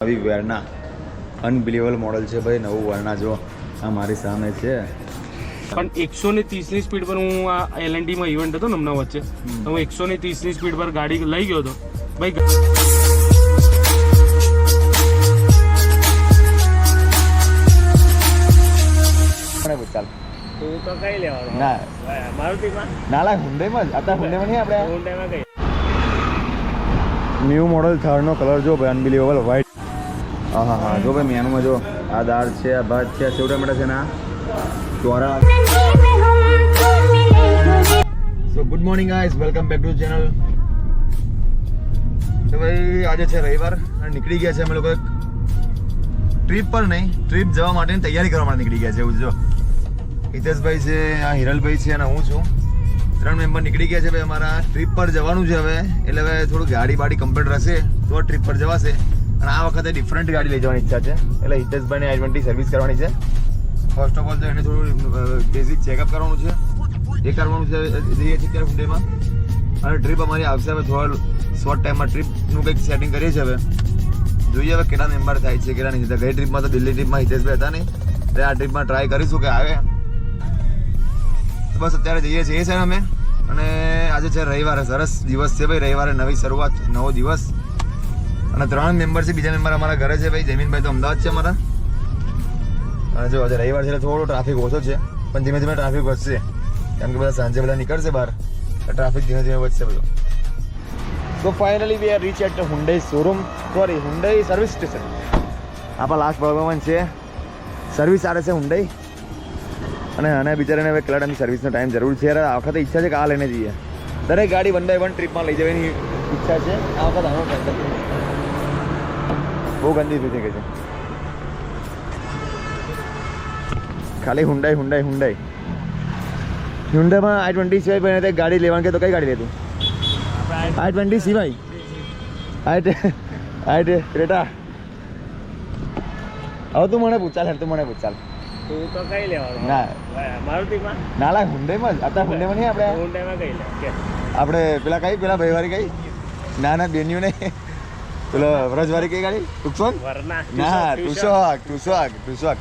નવી વેરના unbelievable model છે ભાઈ. નવું વેરના જો આ મારી સામે છે. પણ 130ની સ્પીડ પર હું આ L&D માં ઇવેન્ટ હતો ને હમણાં વચ્ચે, તો હું 130ની સ્પીડ પર ગાડી લઈ ગયો હતો ભાઈ. ચાલ તું તો કઈ લેવાનું ના મારુતિમાં નાલા હુન્ડાઈમાં જ અત્યારે હુન્ડાઈમાં નહીં આપણે હુન્ડાઈમાં કઈ ન્યૂ મોડલ થર્ડનો કલર જો ભાઈ અનબિલીવેબલ વ્હાઇટ. હા હા હા જો ભાઈ મેનુમાં જો આ દાળ છે, આ ભાત છે, સેવ ટમેટા છે ને આ ચોરા. So good morning guys, welcome back to channel. તો ભાઈ આજે છે રવિવાર અને નીકળી ગયા છે અમે લોકો ટ્રીપ પર નહીં, ટ્રીપ જવા માટેની તૈયારી કરવા માટે નીકળી ગયા છે. એવું જો હિતેશભાઈ છે, આ હિરલભાઈ છે અને હું છું, 3 મેમ્બર નીકળી ગયા છે ભાઈ. અમારા ટ્રીપ પર જવાનું છે હવે, એટલે હવે થોડું ગાડી બાડી કમ્પ્લીટ રહેશે તો ટ્રીપ પર જવાશે. અને આ વખતે ડિફરન્ટ ગાડી લઈ જવાની ઈચ્છા છે, એટલે હિતેશભાઈને i20 સર્વિસ કરવાની છે. ફર્સ્ટ ઓફ ઓલ તો એને થોડું બેઝિક ચેકઅપ કરવાનું છે, એ કરવાનું છે. જઈએ છીએ અત્યારે હુન્ડાઈમાં અને ટ્રીપ અમારી આવશે હવે થોડા શોર્ટ ટાઈમમાં. ટ્રીપનું કંઈક સેટિંગ કરીએ છીએ હવે, જોઈએ હવે કેટલા મેમ્બર થાય છે કેટલા નહીં. ગઈ ટ્રીપમાં તો દિલ્હી ટ્રીપમાં હિતેશભાઈ હતા નહીં, એટલે આ ટ્રીપમાં ટ્રાય કરીશું કે આવે. બસ અત્યારે જઈએ છીએ એ છે અમે. અને આજે છે રવિવારે, સરસ દિવસ છે ભાઈ. રવિવારે નવી શરૂઆત, નવો દિવસ. અને 3 મેમ્બર છે, બીજા મેમ્બર અમારા ઘરે છે ભાઈ. જમીનભાઈ તો અમદાવાદ છે અમારા. અને જો આજે રવિવાર છે એટલે થોડો ટ્રાફિક ઓછો છે, પણ ધીમે ધીમે ટ્રાફિક વધશે, કેમ કે બધા સાંજે બધા નીકળશે બહાર, ટ્રાફિક ધીમે ધીમે વધશે બધું. તો finally we are reach at Hyundai showroom, sorry Hyundai service station. આપણા લાસ્ટ ભાગમાં છે સર્વિસ આવે છે હુન્ડાઈ. અને આને બિચારાને હવે કેટલા ટાઈમની સર્વિસનો ટાઈમ જરૂર છે. આ વખતે ઈચ્છા છે કે આ લઈને જઈએ. દરેક ગાડી 1 બાય 1 ટ્રીપમાં લઈ જવાની ઈચ્છા છે આ વખત. આનો બહુ ગંદી થઈ ગઈ છે. ખાલી હુન્ડાઈ હુન્ડાઈ હુન્ડાઈ હુન્ડાઈમાં i20 સિવાય પણ ગાડી લેવાની કે તો કઈ ગાડી લેતું? i20 સિવાય ક્રેટા. હવે તું મને પૂછ, ચાલ તું મને પૂછ, ચાલ તું તો કઈ લેવાનું ના મારુતિમાં નાલા હુન્ડાઈમાં જ અત્યારે હુન્ડાઈમાં નહીં આપણે હુન્ડાઈમાં કઈ લે આપણે પેલા કઈ પેલા ભાઈવારી કઈ ના ના બેન્યુ નહીં પેલો વ્રજવારી કઈ ગાડી ટુક્સોન વરના ના ટુસોક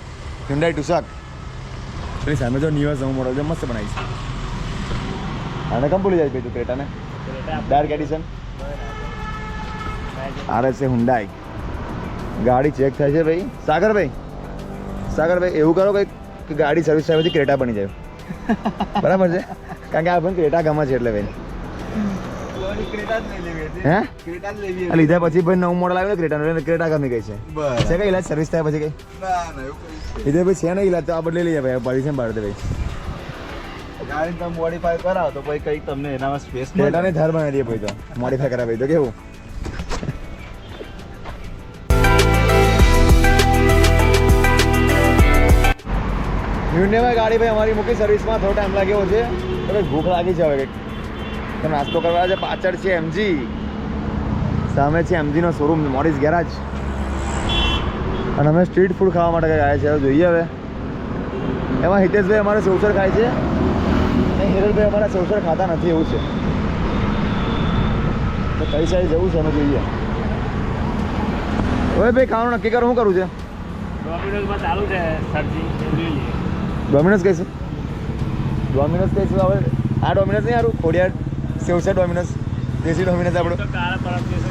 હુન્ડાઈ ટુસોક. પેલી સામે જો ન્યૂ નવું મોડલ છે, મસ્ત બનાવી છે. આને કમ ભૂલી જાય ભાઈ તું ક્રેટાને? ડાર્ક એડિશન આરે છે હુન્ડાઈ. ગાડી ચેક થાય છે ભાઈ. સાગરભાઈ એવું કરો કે ગાડી સર્વિસ થાય પછી ક્રેટા બની જાય. બરાબર છે, કારણ કે આ પણ ક્રેટા ગમે છે એટલે ભાઈ. હે લીધા પછી ભાઈ નવું મોડલ આવ્યું ક્રેટા, ક્રેટા ગમી ગઈ છે. કઈ ઇલાજ સર્વિસ થાય પછી કઈ લીધે ભાઈ છે ને ઇલાજ તો આ બદલી લઈએ ભાઈ. પરમિશન પાડી દે ભાઈ. ગાડી તમે મોડિફાઈ કરાવો તો પછી કઈ તમને એનામાં સ્પેસ ક્રેટાને થાર બનાવી દઈએ ભાઈ, તો મોડિફાઈ કરાવી તો કેવું. હુન્ડાઈમાં ગાડી ભાઈ અમારી મૂકી સર્વિસમાં થોડો ટાઈમ લાગ્યો છે. તો ભાઈ ભૂખ લાગી છે હવે કંઈક તો નાસ્તો કરવા છે. પાછળ છે એમજી, સામે છે એમજીનો શોરૂમ મોરિસ ગેરાજ. અને અમે સ્ટ્રીટ ફૂડ ખાવા માટે કંઈક આવ્યા છે, હવે જોઈએ હવે. એમાં હિતેશભાઈ અમારે સેવસર ખાય છે અને હિરલભાઈ અમારા સેવસર ખાતા નથી, એવું છે. તો કઈ સાઈડ જવું છે અમે જોઈએ. હવે ભાઈ ખાવાનું નક્કી કરો, શું કરવું છે? ડોમિનોઝમાં ચાલુ છે સબ્જી ડોમિનોઝ કહીશું, ડોમિનોઝ કહીશું. હવે આ ડોમિનોઝ નહીં સારું, ખોડિયાર સેવસર ડોમિનોઝ, દેશી ડોમિનોઝ આપણો. તો કારા પરમ દિવસે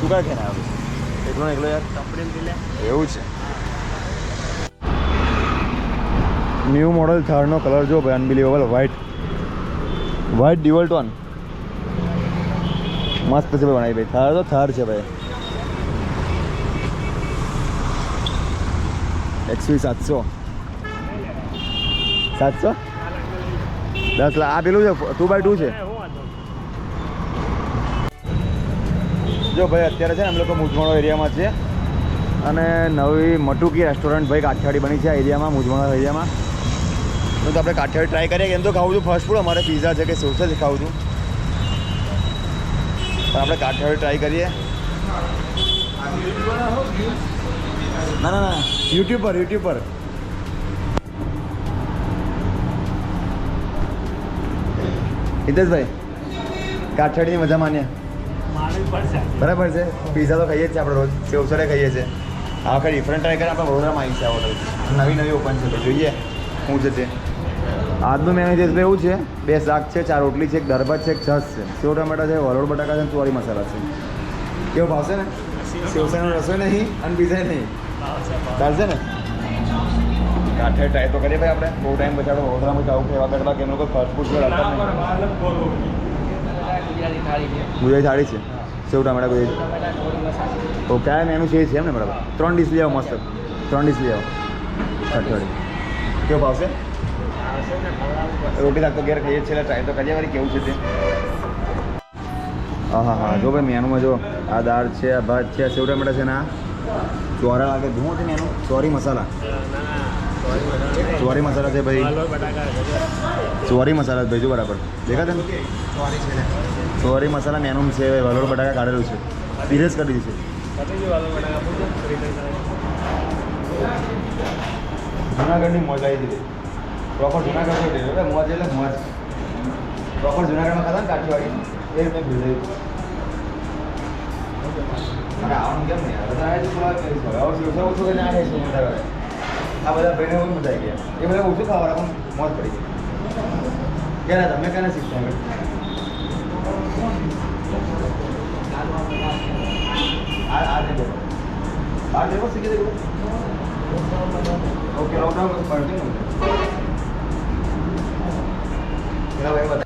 તું કાં ખેને આવે એકલો યાર કંપની લે એવું છે. ન્યૂ મોડલ થર્ડનો કલર જો ભાઈ અનબિલીવેબલ વ્હાઇટ ડ્યુઅલ ટોન મસ્ત છે ભાઈ. બનાવી ભાઈ થર તો થર છે ભાઈ. XV 700 10 લાખ. આ પેલું છે 2x2 છે. જો ભાઈ અત્યારે છે ને અમે લોકો મુજવાણો એરિયામાં છે અને નવી મટુકી રેસ્ટોરન્ટ ભાઈ કાઠિયાવાડી બની છે આ એરિયામાં, મુજવાણો એરિયામાં. તો આપણે કાઠિયાવાડી ટ્રાય કરીએ. એમ તો ખાવું છું ફાસ્ટ ફૂડ, અમારે પીઝા છે કે સોસા છે ખાવું છું, પણ આપણે કાઠિયાવાડી ટ્રાય કરીએ. ના યુટ્યુબ પર હિતેશભાઈ કાઠિયાવાડીની મજા માન્યા. બરાબર છે. પીઝા તો ખાઈએ જ છે આપણે રોજ, સેવસરે ખાઈએ છીએ. આ વખતે ડિફરન્ટ ટ્રાય કરે આપણે વડોદરામાં આવી છે આ હોટલ, નવી ઓપન છે તો જોઈએ શું છે તે. આજનું મેનુ જે છે એવું છે, 2 શાક છે, 4 રોટલી છે, એક દાળ ભાત છે, એક છાશ છે, સેવ ટમેટા છે, વલોડ બટાકા છે અને ચોરી મસાલા છે. કેવું ભાવશે ને? સેવસરનો રસોઈ નહીં અને પીઝા નહીં, ચાલશે ને? કાઠે ટ્રાય તો કરીએ ભાઈ આપણે. બહુ ટાઈમ પછી આપણે વડોદરામાં જવું કે એવા કરવા કે એમ લોકો ફાસ્ટ ફૂડ ગુજરાતી થાળી છે, સેવ ટમેટા ગુજરાતી. તો કયા મેનુ છે એ છે એમ ને? બરાબર. 3 ડીશ લઈ આવો મસ્ત, 3 ડીશ લઈ આવો કઠોળી. કેવું ભાવશે? રોટી શાક તો ઘેર ખાઈએ જ છે એટલે ટ્રાય તો કરીએ વારી કેવું છે તે. હા જો ભાઈ મેનુમાં જો આ દાળ છે, આ ભાત છે, આ સેવ ટમેટા છે ને આ ચોરા લાગે ધુઓ છે મેનુ. ચોરી મસાલા છે ભાઈ, ચોરી મસાલા ભાઈ જો બરાબર દેખાતા ને? ચોરી મસાલા મેનુ છે, વલોડ બટાકા કાઢેલું છે, પીરેસ કરી દીધું છે. જુનાગઢની મોજ આવી દીધી, પ્રોપર જુનાગઢ મોજ એટલે મોજ. પ્રોપર જુનાગઢમાં ખાતા ને કાઠીવાડી એ રીતે ભીડ આવવાનું કેમ નહીં? બધા ઓછું કરીને આવે છે મજા કરે. આ બધા ભાઈને બહુ મજા આવી ગયા, એ બધા ઓછું ખાવાના પણ મોજ પડી ગઈ. ક્યારે તમે ક્યારે શીખતા આ દેવો શીખી દે. ઓકે લોકડાઉન પડતી ને ભાઈ બધા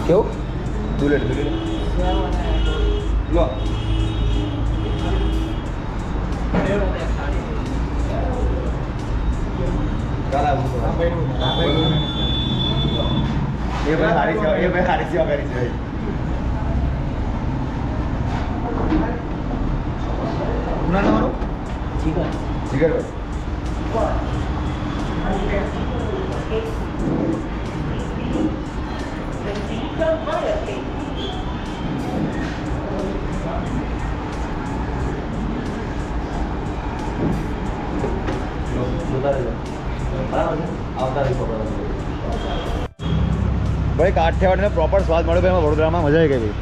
કેવું દુલેટ લો એ ભાઈ સારી સેવા કરી છે. શું નામ તમારું? જીગરભાઈ. ભાઈ કાઠિયાવાડનો પ્રોપર સ્વાદ મળ્યો ભાઈ. એમાં વડોદરામાં મજા આવી ગઈ ભાઈ.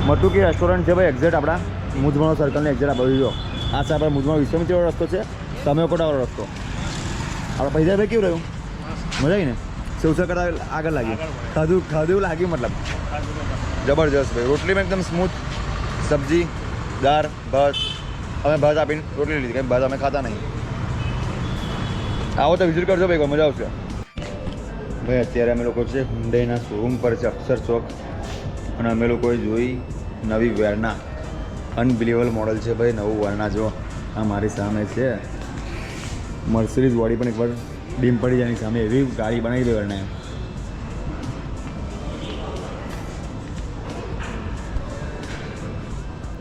મટુકી રેસ્ટોરન્ટ છે ભાઈ, એક્ઝેક્ટ આપણા મુજમણો સર્કલને એક્ઝેક્ટ આ બાજુ જો આ છે આપણા મુજમણો વિશ્વામિત્રીવાળો રસ્તો છે, તમેકોટાવાળો રસ્તો. આપણે પૈસા ભાઈ કેવું રહ્યું? મજા આવી ને? સેવસર કરતા આગળ લાગ્યું, ખાધું લાગ્યું મતલબ જબરજસ્ત ભાઈ. રોટલીમાં એકદમ સ્મૂથ, સબ્જી, દાળ, ભાત. અમે ભાત આપીને રોટલી લીધી, કંઈ ભાત અમે ખાતા નહીં. આવો તો વિઝિટ કરજો ભાઈ, મજા આવશે ભાઈ. અત્યારે અમે લોકો છે હુન્ડાઈના શોરૂમ પર છે, અક્ષર ચોક, અને અમે લોકોએ જોઈ નવી વેરના. અનબિલિવેબલ મોડલ છે ભાઈ, નવું વેરના. જો આ મારી સામે છે મર્સિડીઝ બોડી પણ એકવાર ડીમ પડી જાય સામે, એવી ગાડી બનાવી દે વેરના.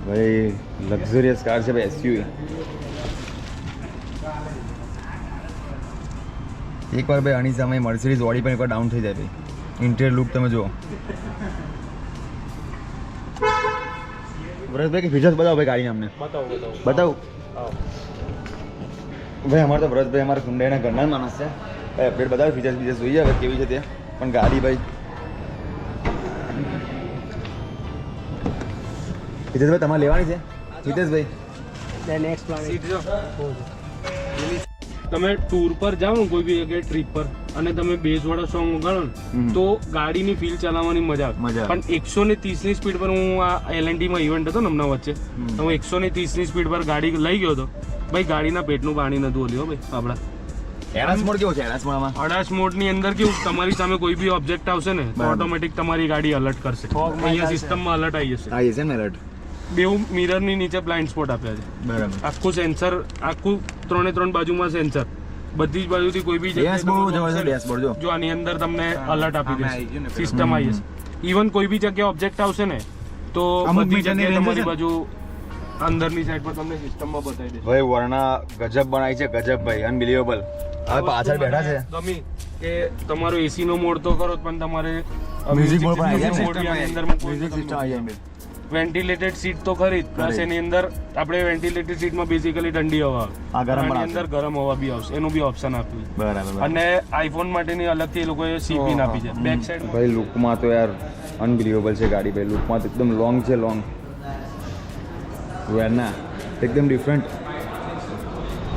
ભાઈ લક્ઝરિયસ કાર છે ભાઈ, એસયુવી. એકવાર ભાઈ આની સામે મર્સિડીઝ ઓડી પણ એકવાર ડાઉન થઈ જાય ભાઈ. ઇન્ટિરિયર લુક તમે જુઓ. વ્રતભાઈ કે ફીચર્સ બતાવો ભાઈ ગાડીને અમને. બતાવું ભાઈ. અમારે તો વ્રતભાઈ અમારા હુન્ડાઈના ઘરના માણસ છે ભાઈ. અપડેટ બતાવે, ફીચર્સ જોઈએ હવે કેવી છે તે. પણ ગાડી ભાઈ હિતેશભાઈ તમારે લેવાની છે? હિતેશભાઈ તમે ટૂર પર જાઓ ને કોઈ બી જગ્યાએ ટ્રીપ પર અને તમે બેઝવાળા સોંગ વગાડો ને તો ગાડીની ફીલ ચલાવવાની મજા આવે. પણ 130 ની સ્પીડ પર હું આ L&D માં ઇવેન્ટ હતો ને હમણાં વચ્ચે, તો હું 130 ની સ્પીડ પર ગાડી લઈ ગયો હતો ભાઈ. ગાડીના પેટનું પાણી નતું ઓલ્યો ભાઈ આપડા. એડાસ મોડ કેવો છે? એડાસ મોડમાં અડાસ મોડ ની અંદર કેવું, તમારી સામે કોઈ બી ઓબ્જેક્ટ આવશે ને તો ઓટોમેટિક તમારી ગાડી અલર્ટ કરશે. અહીંયા સિસ્ટમમાં અલર્ટ આવી જશે. આવી છે ને એલર્ટ. બેઉ મિરર ની નીચે બ્લાઇન્ડ સ્પોટ આપ્યા છે. બરાબર. આખું સેન્સર, આખું 3 બાજુમાં સેન્સર, બધી જ બાજુથી કોઈ બી ડેશબોર્ડ જો આની અંદર તમને અલર્ટ આપી દેશે, સિસ્ટમ આવી જશે. ઇવન કોઈ બી જગ્યાએ ઓબ્જેક્ટ આવશે ને તો બધી જગ્યાએ તમારી બાજુ અંદરની સાઈડ પર તમને સિસ્ટમમાં બતાવી દેશે. ભાઈ વર્ણા ગજબ બનાવી છે, ગજબ ભાઈ, અનબિલિવેબલ. હવે પાછળ બેઠા છે ગમી કે તમારો એસી નો મોડ તો કરો પણ તમારે મ્યુઝિક મોડ પણ આવી જાય. મોડ ની અંદર મ્યુઝિક સિસ્ટમ આવી જાય. વેન્ટિલેટેડ સીટ તો ખરી જ પ્લસ એની અંદર આપણે વેન્ટિલેટેડ સીટમાં બેઝિકલી ઠંડી હવા આ ગરમ પણ એની અંદર ગરમ હવા બી આવશે એનું બી ઓપ્શન આપ્યું છે. બરાબર. અને આઈફોન માટેની અલગથી એ લોકોએ સીપીન આપી છે બેક સાઈડ. ભાઈ લુકમાં તો યાર અનબિલિવેબલ છે ગાડી. ભાઈ લુકમાં તો એકદમ લોંગ છે, લોંગ વેરના એકદમ ડિફરન્ટ.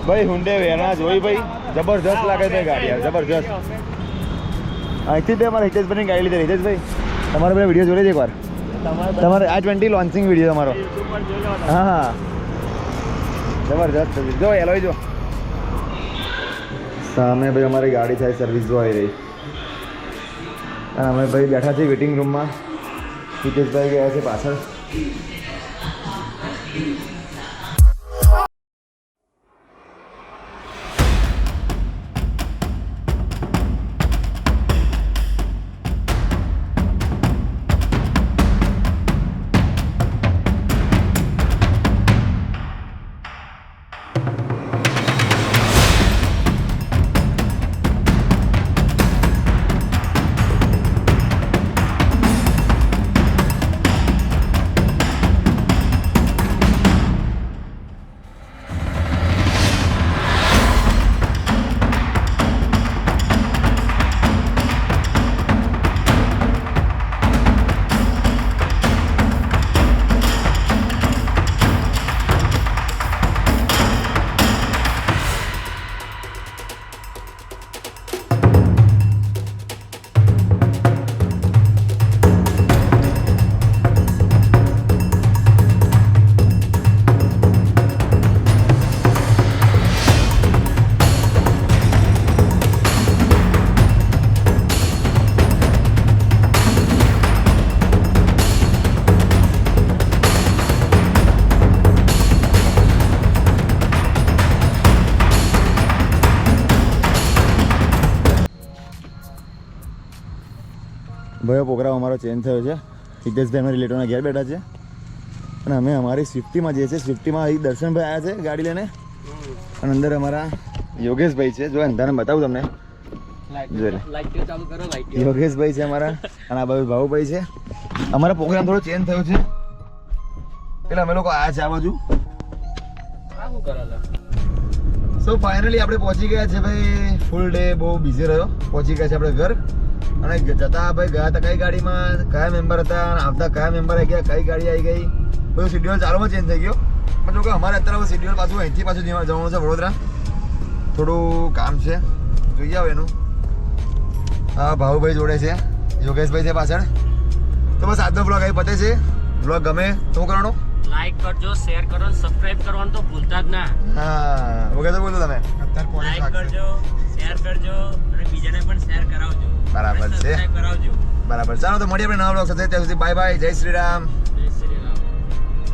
ભાઈ હુન્ડે વેરના જોઈ ભાઈ જબરજસ્ત લાગે છે ગાડી યાર, જબરજસ્ત. અહીંથી તે અમારા હિતેશભાઈની ગાડી લીધી. હિતેશભાઈ તમારે પેલા વિડીયો જોઈ લેજો એકવાર. તમારે i20 લોન્ચિંગ વિડીયો તમારો. હા હા જબરજસ્ત. જો એલોય જો સામે ભાઈ અમારી ગાડી થાય સર્વિસ જો આવી રહી. અને અમે ભાઈ બેઠા છીએ વેટિંગ રૂમમાં. હિતેશભાઈ ગયા છે પાછળ. ભાઈઓ પ્રોગ્રામ અમારો ચેન્જ થયો છે. હિતેશભાઈ અમારી રિલેટિવના ઘેર બેઠા છે અને અમે અમારી સ્વિફ્ટીમાં જઈએ છીએ. સ્વિફ્ટીમાં અહીં દર્શનભાઈ આવ્યા છે ગાડી લઈને અને અંદર અમારા યોગેશભાઈ છે. જો અંધારે બતાવું તમને. યોગેશભાઈ છે અમારા અને આ બાજુ ભાવુભાઈ છે. અમારો પ્રોગ્રામ થોડો ચેન્જ થયો છે. એટલે અમે લોકો આવ્યા છે આ બાજુ. સો ફાઇનલી આપણે પહોંચી ગયા છે ભાઈ. ફૂલ ડે બહુ બિઝી રહ્યો. પહોંચી ગયા છે આપણે ઘર. અને જતા ભાઈ ગયા હતા કઈ ગાડીમાં, કયા મેમ્બર હતા, આવતા કયા મેમ્બર આવી ગયા, કઈ ગાડી આવી ગઈ, બધું શેડ્યુલ ચાલુમાં ચેન્જ થઈ ગયો. પણ જો કે અમારે અત્યારે શેડ્યુલ પાછું અહીંથી પાછું જવાનું છે વડોદરા. થોડું કામ છે, જોઈએ આવે એનું. હા ભાવુભાઈ જોડે છે, યોગેશભાઈ છે પાછળ. તો બસ આજનો બ્લોગ અહીં પતે છે. બ્લોગ ગમે તો શું કરવાનું? લાઈક કરજો, શેર કરો, સબસ્ક્રાઇબ કરવાનું તો ભૂલતા જ ના. હા વગર તો બોલો તમે. લાઈક કરજો, શેર કરજો અને બીજાને પણ શેર કરાવજો. બરાબર છે, સબસ્ક્રાઇબ કરાવજો. બરાબર. ચાલો તો મળીએ આપણે નવા બ્લોગ સાથે. ત્યાં સુધી બાય બાય, જય શ્રી રામ.